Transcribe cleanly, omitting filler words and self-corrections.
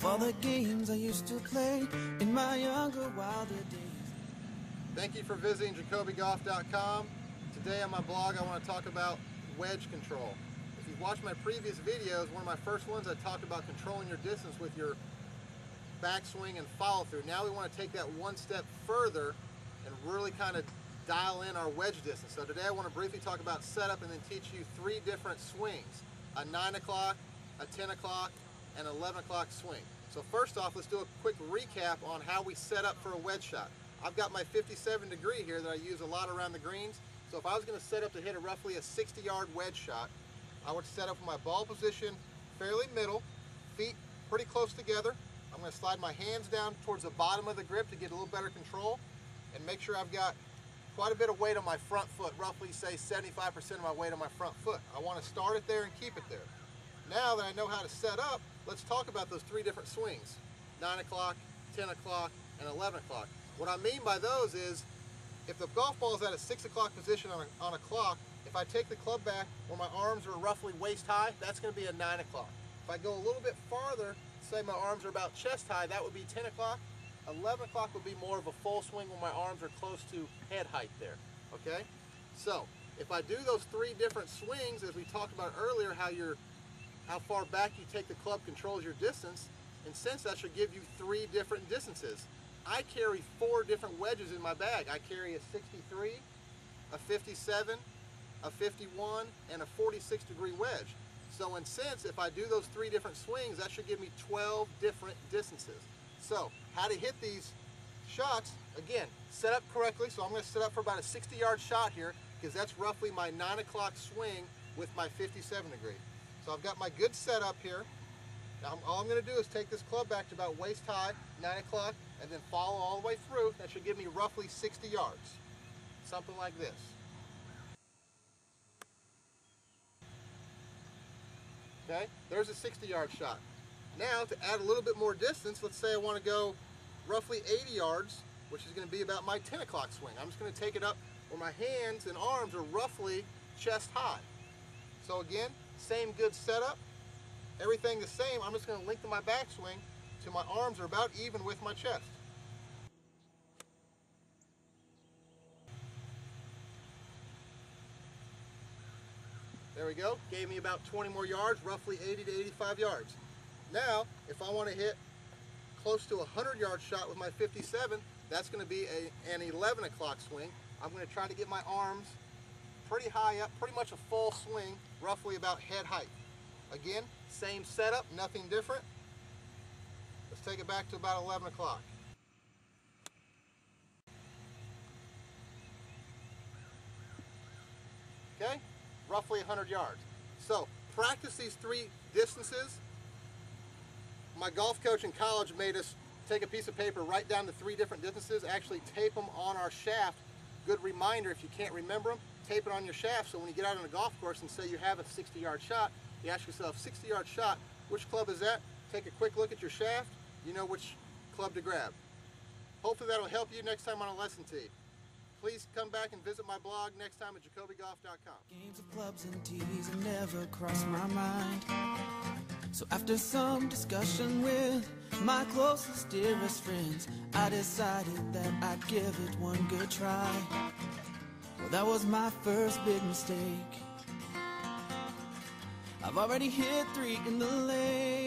all the games I used to play in my younger, wilder days. Thank you for visiting jacobygolf.com. Today on my blog I want to talk about wedge control. If you've watched my previous videos, one of my first ones I talked about controlling your distance with your backswing and follow through. Now we want to take that one step further and really kind of dial in our wedge distance. So today I want to briefly talk about setup and then teach you 3 different swings: a 9 o'clock, a 10 o'clock, and 11 o'clock swing. So first off, let's do a quick recap on how we set up for a wedge shot. I've got my 57 degree here that I use a lot around the greens. So if I was going to set up to hit roughly a 60-yard wedge shot, I would set up my ball position fairly middle, feet pretty close together. I'm going to slide my hands down towards the bottom of the grip to get a little better control and make sure I've got quite a bit of weight on my front foot, roughly say 75% of my weight on my front foot. I want to start it there and keep it there. Now that I know how to set up, let's talk about those 3 different swings: 9 o'clock, 10 o'clock, and 11 o'clock. What I mean by those is, if the golf ball is at a 6 o'clock position on a clock, if I take the club back where my arms are roughly waist high, that's going to be a 9 o'clock. If I go a little bit farther, say my arms are about chest high, that would be 10 o'clock. 11 o'clock would be more of a full swing when my arms are close to head height there, okay? So, if I do those 3 different swings, as we talked about earlier, how far back you take the club controls your distance, and since that should give you 3 different distances. I carry 4 different wedges in my bag. I carry a 63, a 57, a 51, and a 46 degree wedge. So in sense, if I do those 3 different swings, that should give me 12 different distances. So how to hit these shots, again, set up correctly. So I'm going to set up for about a 60-yard shot here, because that's roughly my 9 o'clock swing with my 57 degree. So I've got my good setup here. Now all I'm going to do is take this club back to about waist high, 9 o'clock, and then follow all the way through. That should give me roughly 60 yards. Something like this. Okay, there's a 60-yard shot. Now to add a little bit more distance, let's say I want to go roughly 80 yards, which is going to be about my 10 o'clock swing. I'm just going to take it up where my hands and arms are roughly chest high. So again, same good setup, everything the same. I'm just going to lengthen my backswing till my arms are about even with my chest. There we go. Gave me about 20 more yards, roughly 80 to 85 yards. Now, if I want to hit close to a 100-yard shot with my 57, that's going to be an 11 o'clock swing. I'm going to try to get my arms pretty high up, pretty much a full swing, roughly about head height. Again, same setup, nothing different. Let's take it back to about 11 o'clock. Okay, roughly 100 yards. So practice these 3 distances. My golf coach in college made us take a piece of paper, write down the 3 different distances, actually tape them on our shaft. Good reminder, if you can't remember them, tape it on your shaft, so when you get out on a golf course and say you have a 60-yard shot, you ask yourself, 60-yard shot, which club is that? Take a quick look at your shaft, you know which club to grab. Hopefully that'll help you next time on a lesson tee. Please come back and visit my blog next time at jacobygolf.com. Games of clubs and tees have never crossed my mind. So after some discussion with my closest, dearest friends, I decided that I'd give it one good try. Well, that was my first big mistake. I've already hit 3 in the lane.